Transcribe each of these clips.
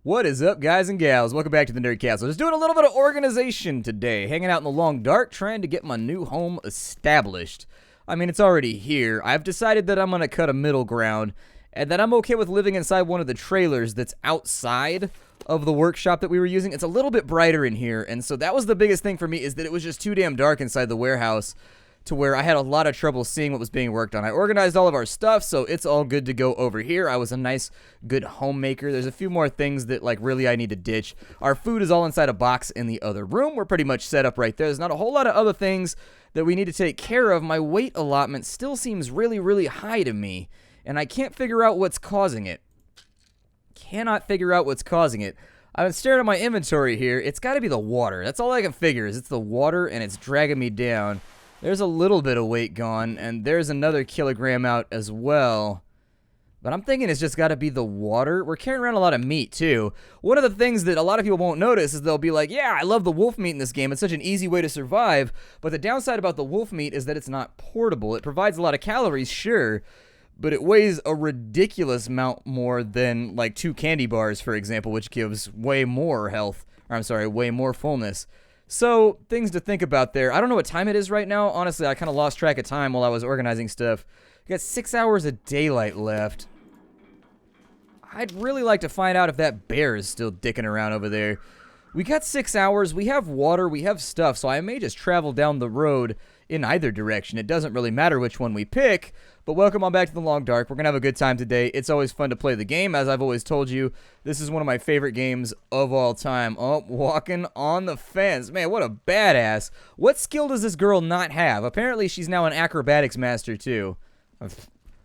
What is up, guys and gals? Welcome back to the Nerd Castle. Just doing a little bit of organization today. Hanging out in the long dark, trying to get my new home established. I mean, it's already here. I've decided that I'm going to cut a middle ground, and that I'm okay with living inside one of the trailers that's outside of the workshop that we were using. It's a little bit brighter in here, and so that was the biggest thing for me, is that it was just too damn dark inside the warehouse to where I had a lot of trouble seeing what was being worked on. I organized all of our stuff, so it's all good to go over here. I was a nice, good homemaker. There's a few more things that, like, really I need to ditch. Our food is all inside a box in the other room. We're pretty much set up right there. There's not a whole lot of other things that we need to take care of. My weight allotment still seems really, really high to me, and I can't figure out what's causing it. Cannot figure out what's causing it. I've been staring at my inventory here. It's got to be the water. That's all I can figure is it's the water, and it's dragging me down. There's a little bit of weight gone, and there's another kilogram out as well. But I'm thinking it's just got to be the water. We're carrying around a lot of meat, too. One of the things that a lot of people won't notice is they'll be like, yeah, I love the wolf meat in this game. It's such an easy way to survive. But the downside about the wolf meat is that it's not portable. It provides a lot of calories, sure, but it weighs a ridiculous amount more than, like, 2 candy bars, for example, which gives way more health. Or, I'm sorry, way more fullness. So, things to think about there. I don't know what time it is right now. Honestly, I kind of lost track of time while I was organizing stuff. We got 6 hours of daylight left. I'd really like to find out if that bear is still dicking around over there. We got 6 hours. We have water. We have stuff. So I may just travel down the road in either direction. It doesn't really matter which one we pick. But welcome on back to the Long Dark. We're going to have a good time today. It's always fun to play the game. As I've always told you, this is one of my favorite games of all time. Oh, walking on the fence. Man, what a badass. What skill does this girl not have? Apparently, she's now an acrobatics master, too.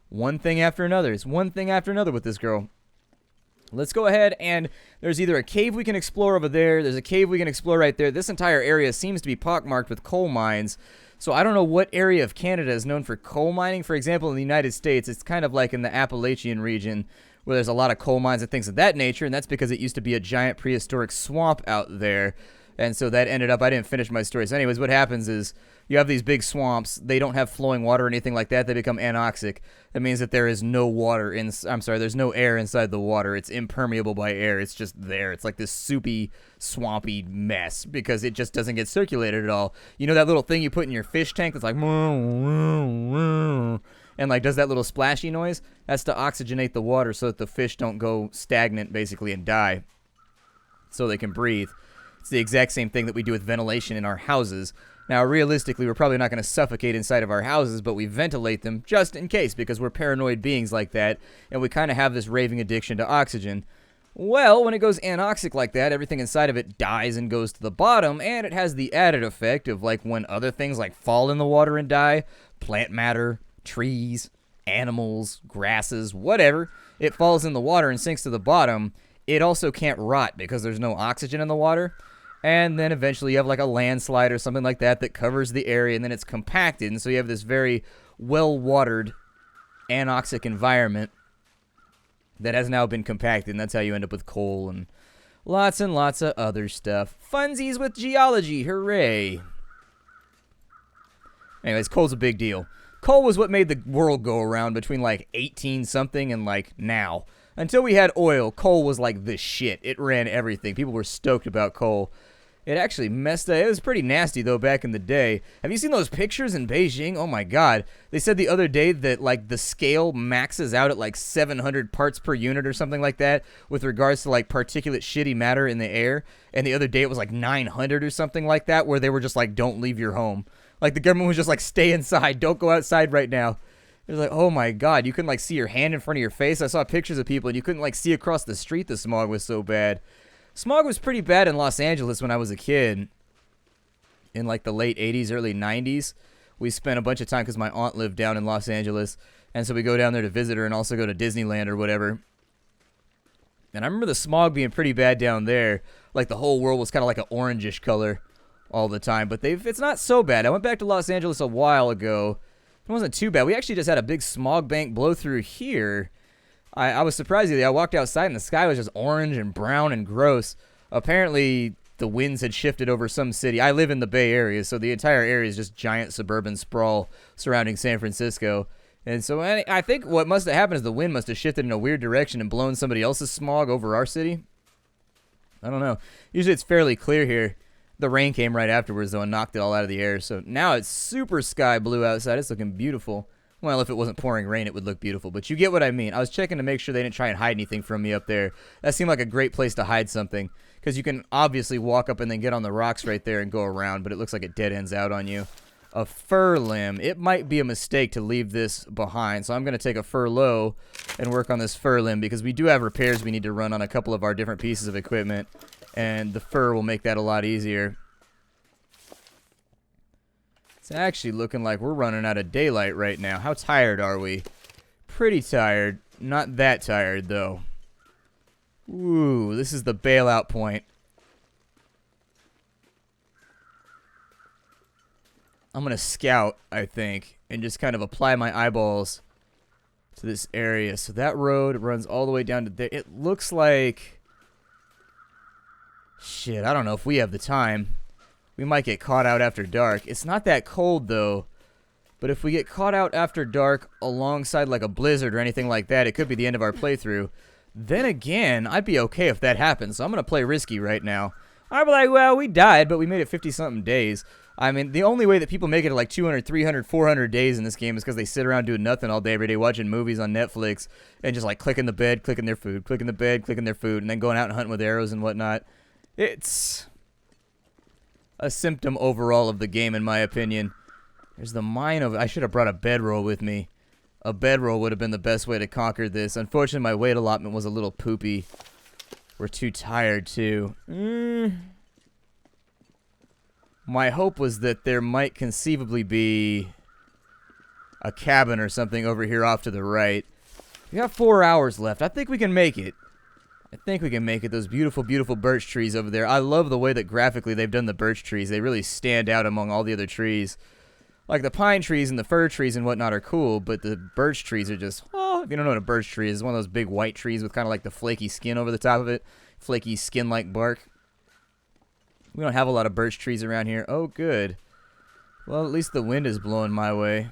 One thing after another. It's one thing after another with this girl. Let's go ahead, and there's either a cave we can explore over there. There's a cave we can explore right there. This entire area seems to be pockmarked with coal mines. So I don't know what area of Canada is known for coal mining. For example, in the United States, it's kind of like in the Appalachian region where there's a lot of coal mines and things of that nature, and that's because it used to be a giant prehistoric swamp out there. And so that ended up, I didn't finish my story. So anyways, what happens is you have these big swamps. They don't have flowing water or anything like that. They become anoxic. That means that there is no water in, there's no air inside the water. It's impermeable by air. It's just there. It's like this soupy, swampy mess because it just doesn't get circulated at all. You know that little thing you put in your fish tank that's like, and like does that little splashy noise? That's to oxygenate the water so that the fish don't go stagnant basically and die so they can breathe. It's the exact same thing that we do with ventilation in our houses. Now, realistically, we're probably not going to suffocate inside of our houses, but we ventilate them just in case because we're paranoid beings like that, and we kind of have this raving addiction to oxygen. Well, when it goes anoxic like that, everything inside of it dies and goes to the bottom, and it has the added effect of like when other things like fall in the water and die, plant matter, trees, animals, grasses, whatever, it falls in the water and sinks to the bottom. It also can't rot because there's no oxygen in the water. And then eventually you have like a landslide or something like that that covers the area, and then it's compacted. And so you have this very well-watered anoxic environment that has now been compacted. And that's how you end up with coal and lots of other stuff. Funsies with geology. Hooray. Anyways, coal's a big deal. Coal was what made the world go around between like 18-something and like now. Until we had oil, coal was like the shit. It ran everything. People were stoked about coal. It actually messed up. It was pretty nasty, though, back in the day. Have you seen those pictures in Beijing? Oh, my God. They said the other day that, like, the scale maxes out at, like, 700 parts per unit or something like that with regards to, like, particulate shitty matter in the air. And the other day it was, like, 900 or something like that where they were just like, don't leave your home. Like, the government was just like, stay inside. Don't go outside right now. It was like, oh, my God. You couldn't, like, see your hand in front of your face. I saw pictures of people, and you couldn't, like, see across the street. The smog was so bad. Smog was pretty bad in Los Angeles when I was a kid. In, like, the late 80s, early 90s. We spent a bunch of time because my aunt lived down in Los Angeles. And so we go down there to visit her and also go to Disneyland or whatever. And I remember the smog being pretty bad down there. Like, the whole world was kind of like an orangish color all the time. But it's not so bad. I went back to Los Angeles a while ago. It wasn't too bad. We actually just had a big smog bank blow through here. I was surprised. I walked outside and the sky was just orange and brown and gross. Apparently, the winds had shifted over some city. I live in the Bay Area, so the entire area is just giant suburban sprawl surrounding San Francisco. And so I think what must have happened is the wind must have shifted in a weird direction and blown somebody else's smog over our city. I don't know. Usually it's fairly clear here. The rain came right afterwards, though, and knocked it all out of the air. So now it's super sky blue outside. It's looking beautiful. Well, if it wasn't pouring rain, it would look beautiful. But you get what I mean. I was checking to make sure they didn't try and hide anything from me up there. That seemed like a great place to hide something, because you can obviously walk up and then get on the rocks right there and go around, but it looks like it dead ends out on you. A fir limb. It might be a mistake to leave this behind, so I'm going to take a fir low and work on this fir limb, because we do have repairs we need to run on a couple of our different pieces of equipment, and the fir will make that a lot easier. It's actually looking like we're running out of daylight right now. How tired are we? Pretty tired. Not that tired, though. Ooh, this is the bailout point. I'm going to scout, I think, and just kind of apply my eyeballs to this area. So that road runs all the way down to there. It looks like... Shit, I don't know if we have the time. We might get caught out after dark. It's not that cold, though. But if we get caught out after dark alongside like a blizzard or anything like that, it could be the end of our playthrough. Then again, I'd be okay if that happens. So I'm going to play risky right now. I'd be like, well, we died, but we made it 50-something days. I mean, the only way that people make it to like 200, 300, 400 days in this game is because they sit around doing nothing all day, every day, watching movies on Netflix and just like clicking the bed, clicking their food, clicking the bed, clicking their food, and then going out and hunting with arrows and whatnot. It's a symptom overall of the game, in my opinion. There's the mine of... I should have brought a bedroll with me. A bedroll would have been the best way to conquer this. Unfortunately, my weight allotment was a little poopy. We're too tired, too. My hope was that there might conceivably be a cabin or something over here off to the right. We got 4 hours left. I think we can make it. I think we can make it. Those beautiful, beautiful birch trees over there. I love the way that graphically they've done the birch trees. They really stand out among all the other trees. Like the pine trees and the fir trees and whatnot are cool, but the birch trees are just... Oh, if you don't know what a birch tree is, it's one of those big white trees with kind of like the flaky skin over the top of it. Flaky skin-like bark. We don't have a lot of birch trees around here. Oh, good. Well, at least the wind is blowing my way.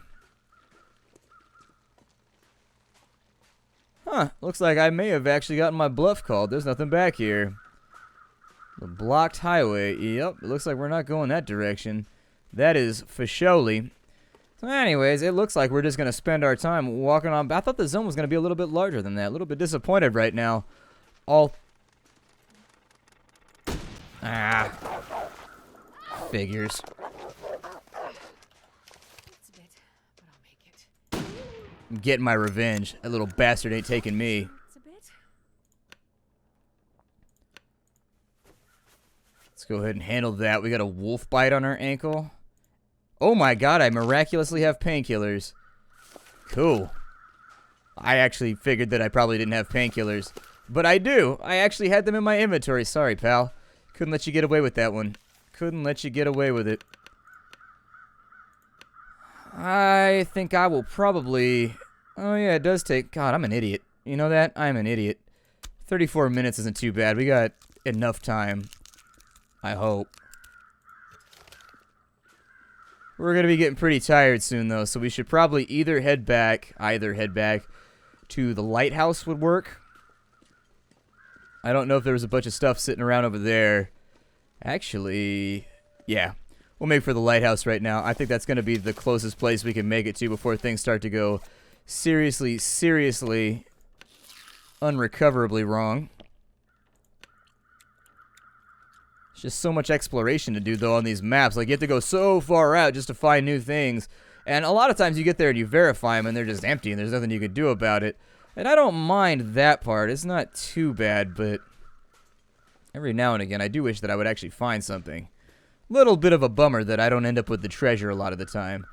Huh, looks like I may have actually gotten my bluff called. There's nothing back here. The blocked highway. Yep, it looks like we're not going that direction. That is for surely. So anyways, it looks like we're just going to spend our time walking on. I thought the zone was going to be a little bit larger than that. A little bit disappointed right now. Figures. I'm getting my revenge. That little bastard ain't taking me. Let's go ahead and handle that. We got a wolf bite on our ankle. Oh my god, I miraculously have painkillers. Cool. I actually figured that I probably didn't have painkillers. But I do. I actually had them in my inventory. Sorry, pal. Couldn't let you get away with that one. Couldn't let you get away with it. I think I will probably... Oh, yeah, it does take... God, I'm an idiot. You know that? I'm an idiot. 34 minutes isn't too bad. We got enough time. I hope. We're going to be getting pretty tired soon, though, so we should probably either head back to the lighthouse would work. I don't know if there was a bunch of stuff sitting around over there. Actually, yeah. We'll make for the lighthouse right now. I think that's going to be the closest place we can make it to before things start to go seriously, seriously, unrecoverably wrong. It's just so much exploration to do, though, on these maps. Like, you have to go so far out just to find new things. And a lot of times you get there and you verify them and they're just empty and there's nothing you can do about it. And I don't mind that part. It's not too bad, but every now and again I do wish that I would actually find something. Little bit of a bummer that I don't end up with the treasure a lot of the time.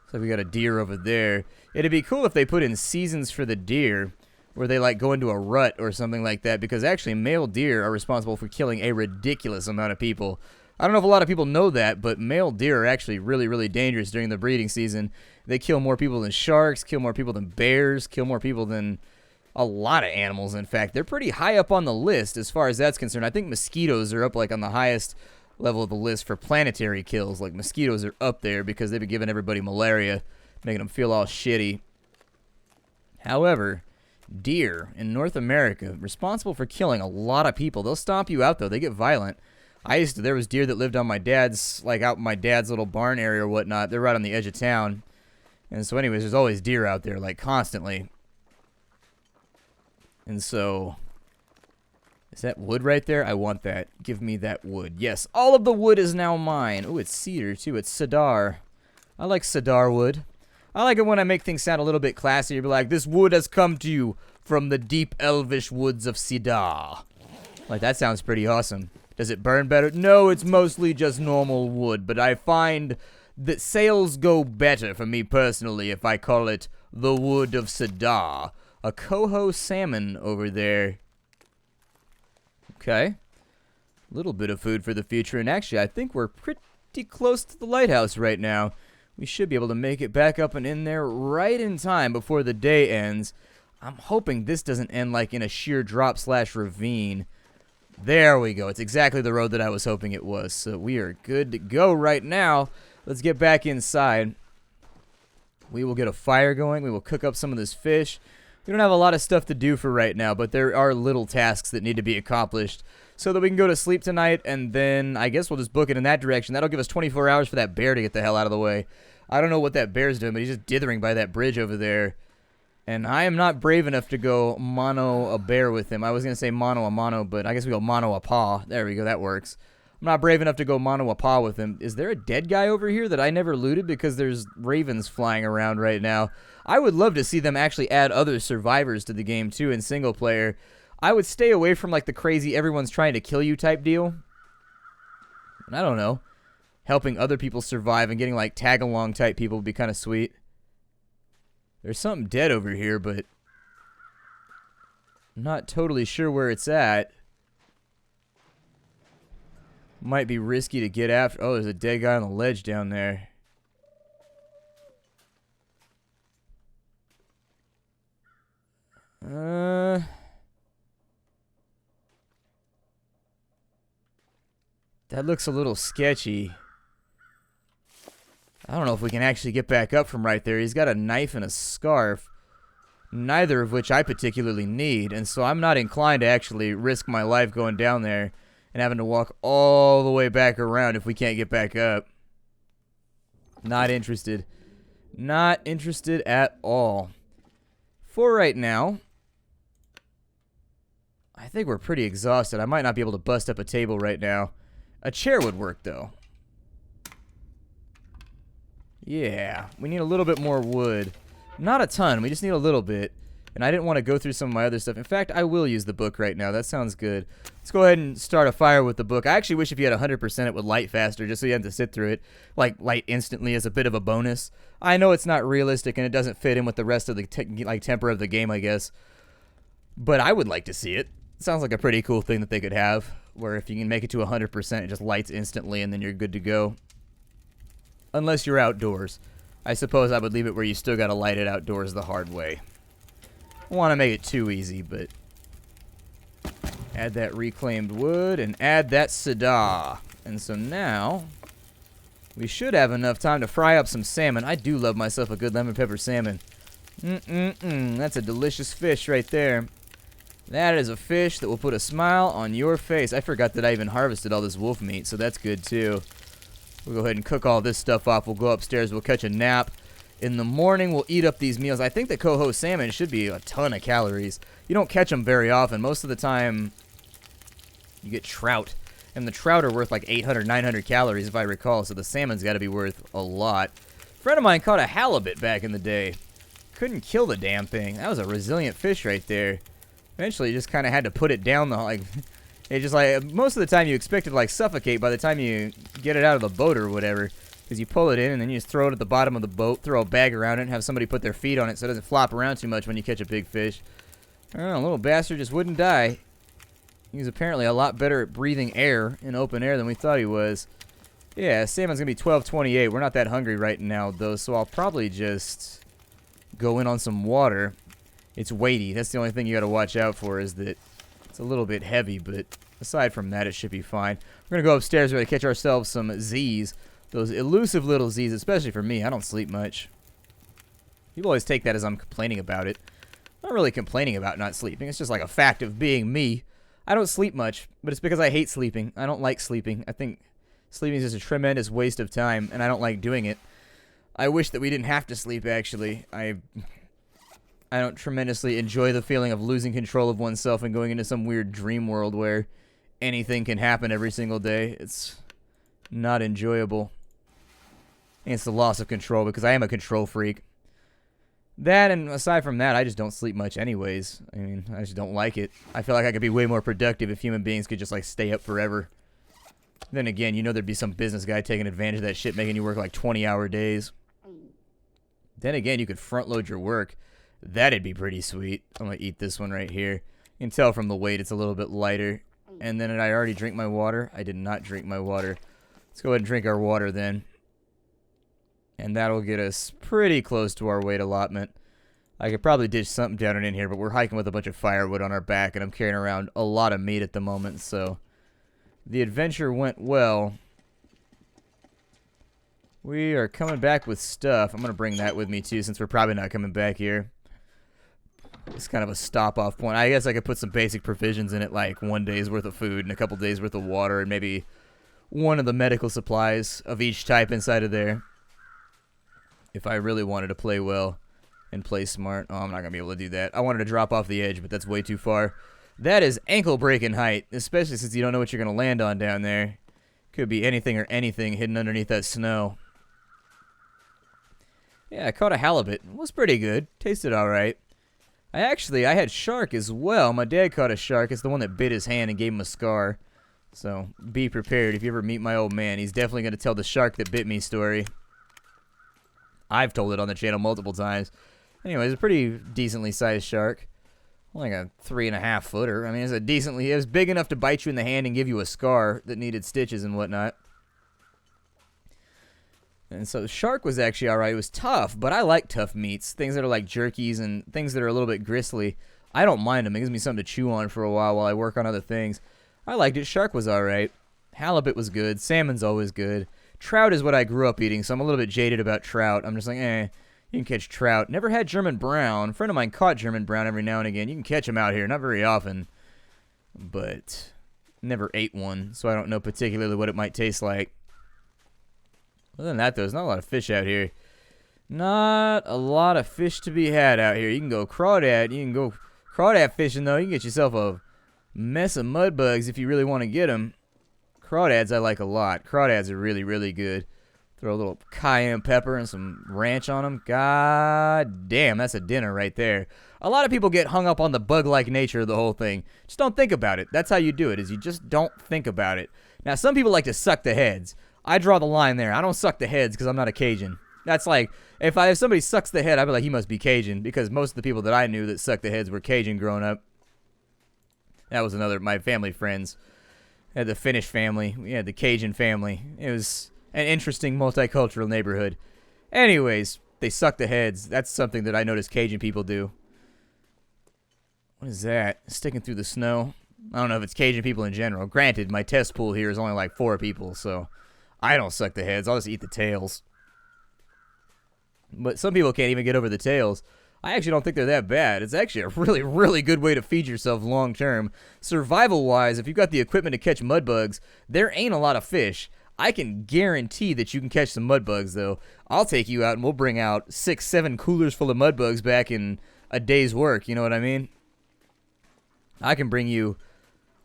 So we got a deer over there. It'd be cool if they put in seasons for the deer, where they like go into a rut or something like that, because actually male deer are responsible for killing a ridiculous amount of people. I don't know if a lot of people know that, but male deer are actually really, really dangerous during the breeding season. They kill more people than sharks, kill more people than bears, kill more people than a lot of animals, in fact. They're pretty high up on the list as far as that's concerned. I think mosquitoes are up like on the highest level of the list for planetary kills. Like, mosquitoes are up there because they've been giving everybody malaria, making them feel all shitty. However, deer in North America, responsible for killing a lot of people. They'll stomp you out, though. They get violent. There was deer that lived on my dad's, like out in my dad's little barn area or whatnot. They're right on the edge of town. And so anyways, there's always deer out there, like constantly. And so, is that wood right there? I want that. Give me that wood. Yes, all of the wood is now mine. Oh, it's cedar too. It's cedar. I like cedar wood. I like it when I make things sound a little bit classier. Be like, this wood has come to you from the deep elvish woods of cedar. Like, that sounds pretty awesome. Does it burn better? No, it's mostly just normal wood, but I find that sales go better for me personally if I call it the wood of cedar. A coho salmon over there. Okay. Little bit of food for the future, and actually I think we're pretty close to the lighthouse right now. We should be able to make it back up and in there right in time before the day ends. I'm hoping this doesn't end like in a sheer drop / ravine. There we go. It's exactly the road that I was hoping it was. So we are good to go right now. Let's get back inside. We will get a fire going. We will cook up some of this fish. We don't have a lot of stuff to do for right now, but there are little tasks that need to be accomplished so that we can go to sleep tonight, and then I guess we'll just book it in that direction. That'll give us 24 hours for that bear to get the hell out of the way. I don't know what that bear's doing, but he's just dithering by that bridge over there. And I am not brave enough to go mono a bear with him. I was going to say mono a mono, but I guess we go mono a paw. There we go, that works. I'm not brave enough to go mono a paw with him. Is there a dead guy over here that I never looted? Because there's ravens flying around right now. I would love to see them actually add other survivors to the game, too, in single player. I would stay away from, like, the crazy everyone's trying to kill you type deal. I don't know. Helping other people survive and getting, like, tag-along type people would be kind of sweet. There's something dead over here, but I'm not totally sure where it's at. Might be risky to get after. Oh, there's a dead guy on the ledge down there. That looks a little sketchy. I don't know if we can actually get back up from right there. He's got a knife and a scarf, neither of which I particularly need, and so I'm not inclined to actually risk my life going down there and having to walk all the way back around if we can't get back up. Not interested. Not interested at all. For right now, I think we're pretty exhausted. I might not be able to bust up a table right now. A chair would work, though. Yeah, we need a little bit more wood. Not a ton, we just need a little bit. And I didn't want to go through some of my other stuff. In fact, I will use the book right now. That sounds good. Let's go ahead and start a fire with the book. I actually wish if you had 100% it would light faster, just so you had to sit through it. Like, light instantly as a bit of a bonus. I know it's not realistic and it doesn't fit in with the rest of the temper of the game, I guess. But I would like to see it. It sounds like a pretty cool thing that they could have, where if you can make it to 100%, it just lights instantly and then you're good to go. Unless you're outdoors. I suppose I would leave it where you still gotta light it outdoors the hard way. I want to make it too easy, but add that reclaimed wood and add that cedar. And so now we should have enough time to fry up some salmon. I do love myself a good lemon pepper salmon. That's a delicious fish right there. That is a fish that will put a smile on your face. I forgot that I even harvested all this wolf meat, so that's good too. We'll go ahead and cook all this stuff off. We'll go upstairs. We'll catch a nap. In the morning, we'll eat up these meals. I think the coho salmon should be a ton of calories. You don't catch them very often. Most of the time, you get trout. And the trout are worth like 800, 900 calories, if I recall. So the salmon's got to be worth a lot. A friend of mine caught a halibut back in the day. Couldn't kill the damn thing. That was a resilient fish right there. Eventually, you just kind of had to put it down the, like... It just like, most of the time you expect it to like suffocate by the time you get it out of the boat or whatever. Because you pull it in and then you just throw it at the bottom of the boat, throw a bag around it, and have somebody put their feet on it so it doesn't flop around too much when you catch a big fish. I don't know, little bastard just wouldn't die. He's apparently a lot better at breathing air in open air than we thought he was. Yeah, salmon's going to be 12.28. We're not that hungry right now, though, so I'll probably just go in on some water. It's weighty. That's the only thing you got to watch out for, is that it's a little bit heavy, but aside from that, it should be fine. We're going to go upstairs. We're going to catch ourselves some Z's. Those elusive little Z's, especially for me. I don't sleep much. People always take that as I'm complaining about it. I'm not really complaining about not sleeping. It's just like a fact of being me. I don't sleep much, but it's because I hate sleeping. I don't like sleeping. I think sleeping is just a tremendous waste of time, and I don't like doing it. I wish that we didn't have to sleep, actually. I don't tremendously enjoy the feeling of losing control of oneself and going into some weird dream world where anything can happen every single day. It's not enjoyable. And it's the loss of control because I am a control freak. That, and aside from that, I just don't sleep much anyways. I mean, I just don't like it. I feel like I could be way more productive if human beings could just, like, stay up forever. Then again, you know there'd be some business guy taking advantage of that shit, making you work, like, 20-hour days. Then again, you could front load your work. That'd be pretty sweet. I'm gonna eat this one right here. You can tell from the weight it's a little bit lighter. And then did I already drink my water? I did not drink my water. Let's go ahead and drink our water then. And that'll get us pretty close to our weight allotment. I could probably ditch something down in here, but we're hiking with a bunch of firewood on our back, and I'm carrying around a lot of meat at the moment, so the adventure went well. We are coming back with stuff. I'm going to bring that with me, too, since we're probably not coming back here. It's kind of a stop-off point. I guess I could put some basic provisions in it, like 1 day's worth of food and a couple days worth of water, and maybe one of the medical supplies of each type inside of there. If I really wanted to play well and play smart. Oh, I'm not going to be able to do that. I wanted to drop off the edge, but that's way too far. That is ankle-breaking height, especially since you don't know what you're going to land on down there. Could be anything or anything hidden underneath that snow. Yeah, I caught a halibut. It was pretty good. Tasted alright. I had shark as well. My dad caught a shark. It's the one that bit his hand and gave him a scar. So, be prepared. If you ever meet my old man, he's definitely going to tell the shark that bit me story. I've told it on the channel multiple times. Anyways, a pretty decently sized shark. Like a 3.5 footer. I mean, it was big enough to bite you in the hand and give you a scar that needed stitches and whatnot. And so the shark was actually alright. It was tough, but I like tough meats. Things that are like jerkies and things that are a little bit gristly. I don't mind them. It gives me something to chew on for a while I work on other things. I liked it. Shark was alright. Halibut was good. Salmon's always good. Trout is what I grew up eating, so I'm a little bit jaded about trout. I'm just like, you can catch trout. Never had German brown. A friend of mine caught German brown every now and again. You can catch them out here. Not very often. But never ate one, so I don't know particularly what it might taste like. Other than that, though, there's not a lot of fish out here. Not a lot of fish to be had out here. You can go crawdad fishing, though. You can get yourself a mess of mud bugs if you really want to get them. Crawdads I like a lot. Crawdads are really, really good. Throw a little cayenne pepper and some ranch on them. God damn, that's a dinner right there. A lot of people get hung up on the bug-like nature of the whole thing. Just don't think about it. That's how you do it, is you just don't think about it. Now, some people like to suck the heads. I draw the line there. I don't suck the heads because I'm not a Cajun. That's like, if somebody sucks the head, I'd be like, he must be Cajun, because most of the people that I knew that sucked the heads were Cajun growing up. That was my family friends. I had the Finnish family. We had the Cajun family. It was an interesting multicultural neighborhood. Anyways, they suck the heads. That's something that I noticed Cajun people do. What is that? Sticking through the snow. I don't know if it's Cajun people in general. Granted, my test pool here is only like 4 people, so I don't suck the heads. I'll just eat the tails. But some people can't even get over the tails. I actually don't think they're that bad. It's actually a really, really good way to feed yourself long term. Survival-wise, if you've got the equipment to catch mud bugs, there ain't a lot of fish. I can guarantee that you can catch some mud bugs, though. I'll take you out and we'll bring out 6, 7 coolers full of mud bugs back in a day's work. You know what I mean? I can bring you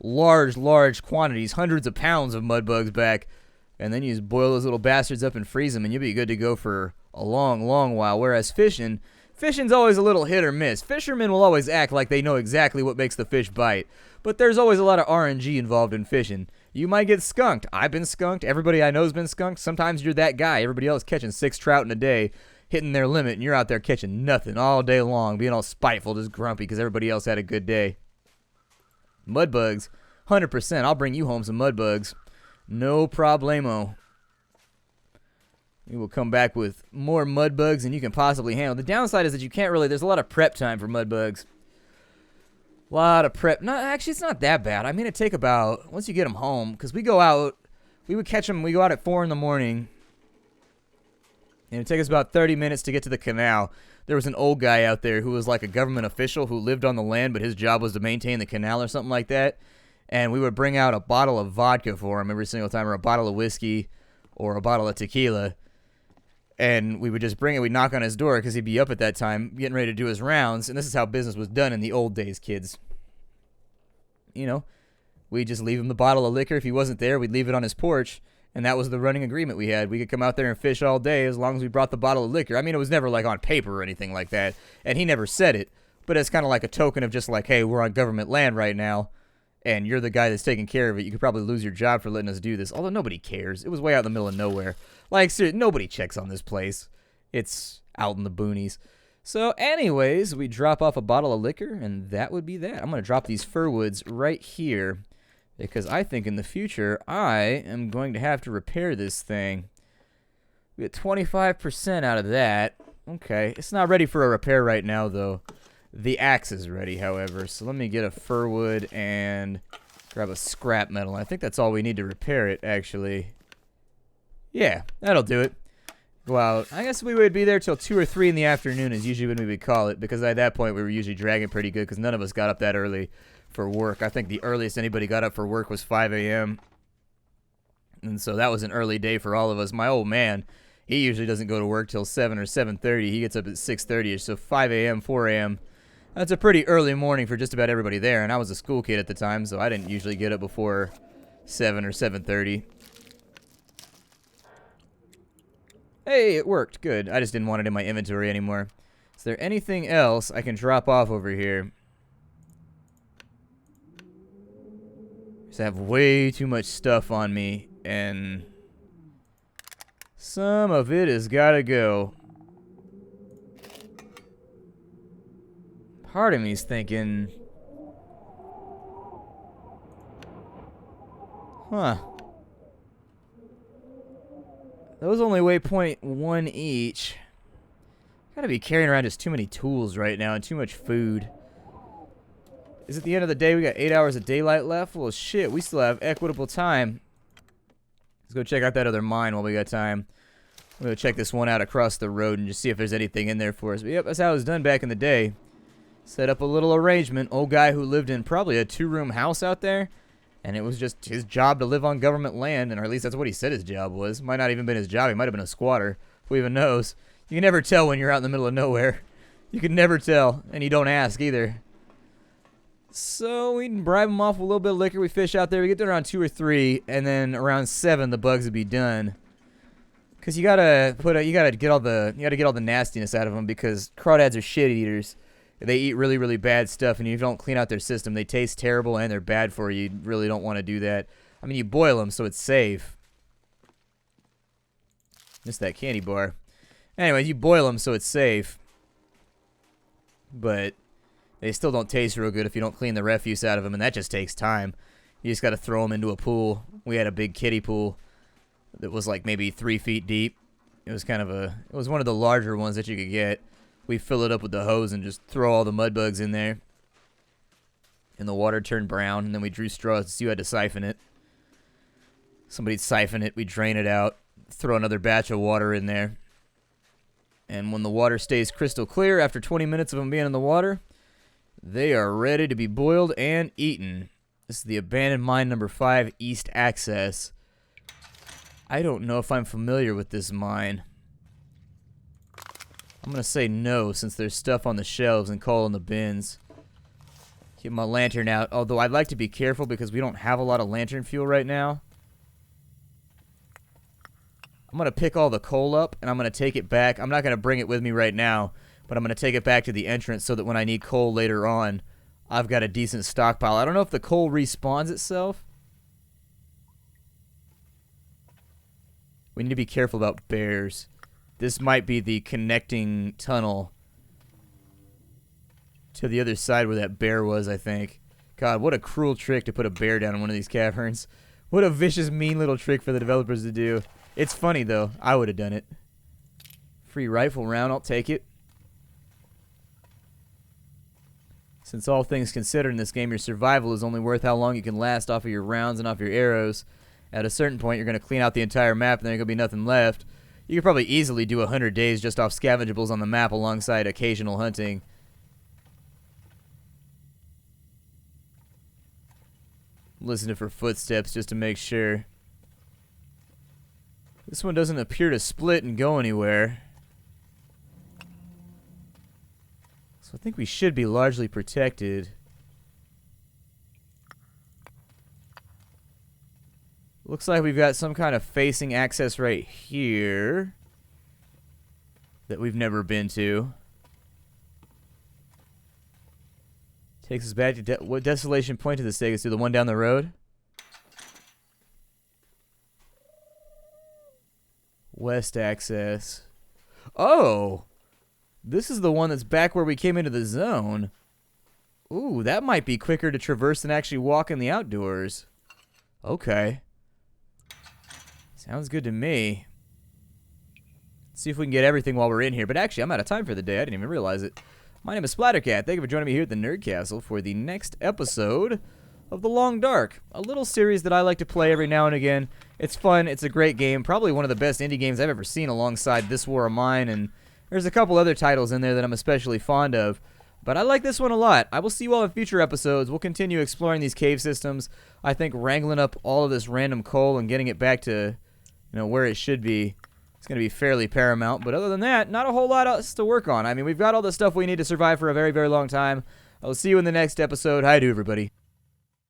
large, large quantities, hundreds of pounds of mud bugs back, and then you just boil those little bastards up and freeze them, and you'll be good to go for a long, long while. Whereas fishing's always a little hit or miss. Fishermen will always act like they know exactly what makes the fish bite, but there's always a lot of RNG involved in fishing. You might get skunked. I've been skunked. Everybody I know has been skunked. Sometimes you're that guy. Everybody else catching 6 trout in a day, hitting their limit, and you're out there catching nothing all day long, being all spiteful, just grumpy because everybody else had a good day. Mud bugs, 100%. I'll bring you home some mud bugs. No problemo. We will come back with more mud bugs than you can possibly handle. The downside is that you can't really, there's a lot of prep time for mud bugs. A lot of prep. No, actually, it's not that bad. I mean, it'd take about, once you get them home, because we go out, we would catch them, we go out at 4 in the morning. And it took us about 30 minutes to get to the canal. There was an old guy out there who was like a government official who lived on the land, but his job was to maintain the canal or something like that. And we would bring out a bottle of vodka for him every single time, or a bottle of whiskey, or a bottle of tequila. And we would just bring it. We'd knock on his door because he'd be up at that time getting ready to do his rounds. And this is how business was done in the old days, kids. You know, we'd just leave him the bottle of liquor. If he wasn't there, we'd leave it on his porch. And that was the running agreement we had. We could come out there and fish all day as long as we brought the bottle of liquor. I mean, it was never like on paper or anything like that. And he never said it. But it's kind of like a token of just like, hey, we're on government land right now. And you're the guy that's taking care of it. You could probably lose your job for letting us do this. Although nobody cares. It was way out in the middle of nowhere. Like, seriously, nobody checks on this place. It's out in the boonies. So, anyways, we drop off a bottle of liquor, and that would be that. I'm going to drop these fir woods right here, because I think in the future, I am going to have to repair this thing. We get 25% out of that. Okay, it's not ready for a repair right now, though. The axe is ready, however, so let me get a fir wood and grab a scrap metal. I think that's all we need to repair it, actually. Yeah, that'll do it. Go out. I guess we would be there till 2 or 3 in the afternoon is usually when we would call it, because at that point we were usually dragging pretty good because none of us got up that early for work. I think the earliest anybody got up for work was 5 a.m. And so that was an early day for all of us. My old man, he usually doesn't go to work till 7 or 7:30. He gets up at 6:30ish, so 5 a.m., 4 a.m. That's a pretty early morning for just about everybody there, and I was a school kid at the time, so I didn't usually get up before 7 or 7:30. Hey, it worked. Good. I just didn't want it in my inventory anymore. Is there anything else I can drop off over here? I have way too much stuff on me, and some of it has got to go. Part of me's thinking, huh. Those only weigh 0.1 each. Gotta be carrying around just too many tools right now and too much food. Is it the end of the day? We got 8 hours of daylight left? Well, shit, we still have equitable time. Let's go check out that other mine while we got time. We'll go check this one out across the road and just see if there's anything in there for us. But yep, that's how it was done back in the day. Set up a little arrangement. Old guy who lived in probably a 2-room house out there. And it was just his job to live on government land, or at least that's what he said his job was. Might not even been his job. He might have been a squatter. Who even knows? You can never tell when you're out in the middle of nowhere. You can never tell, and you don't ask either. So we can bribe him off with a little bit of liquor. We fish out there. We get there around 2 or 3, and then around 7 the bugs would be done. Cause you gotta get all the nastiness out of them, because crawdads are shit eaters. They eat really, really bad stuff, and if you don't clean out their system, they taste terrible and they're bad for you. You really don't want to do that. I mean, you boil them so it's safe. Missed that candy bar. Anyway, you boil them so it's safe. But they still don't taste real good if you don't clean the refuse out of them, and that just takes time. You just got to throw them into a pool. We had a big kiddie pool that was like maybe 3 feet deep. It was it was one of the larger ones that you could get. We fill it up with the hose and just throw all the mud bugs in there. And the water turned brown, and then we drew straws, so you had to siphon it. Somebody'd siphon it, we drain it out, throw another batch of water in there. And when the water stays crystal clear, after 20 minutes of them being in the water, they are ready to be boiled and eaten. This is the abandoned mine number 5, East Access. I don't know if I'm familiar with this mine. I'm going to say no, since there's stuff on the shelves and coal in the bins. Get my lantern out, although I'd like to be careful because we don't have a lot of lantern fuel right now. I'm going to pick all the coal up, and I'm going to take it back. I'm not going to bring it with me right now, but I'm going to take it back to the entrance so that when I need coal later on, I've got a decent stockpile. I don't know if the coal respawns itself. We need to be careful about bears. This might be the connecting tunnel to the other side where that bear was, I think. God, what a cruel trick to put a bear down in one of these caverns. What a vicious, mean little trick for the developers to do. It's funny, though. I would have done it. Free rifle round, I'll take it. Since all things considered in this game, your survival is only worth how long you can last off of your rounds and off your arrows. At a certain point, you're going to clean out the entire map, and there's going to be nothing left. You could probably easily do 100 days just off scavengeables on the map alongside occasional hunting. Listening for footsteps just to make sure. This one doesn't appear to split and go anywhere. So I think we should be largely protected. Looks like we've got some kind of facing access right here that we've never been to. Takes us back to what desolation point did this take us to? The one down the road? West access. Oh! This is the one that's back where we came into the zone. Ooh, that might be quicker to traverse than actually walk in the outdoors. Okay. Sounds good to me. Let's see if we can get everything while we're in here. But actually, I'm out of time for the day. I didn't even realize it. My name is Splattercat. Thank you for joining me here at the Nerd Castle for the next episode of The Long Dark. A little series that I like to play every now and again. It's fun. It's a great game. Probably one of the best indie games I've ever seen alongside This War of Mine. And there's a couple other titles in there that I'm especially fond of. But I like this one a lot. I will see you all in future episodes. We'll continue exploring these cave systems. I think wrangling up all of this random coal and getting it back to, where it should be, it's going to be fairly paramount. But other than that, not a whole lot else to work on. I mean, we've got all the stuff we need to survive for a very, very long time. I'll see you in the next episode. Hi to everybody.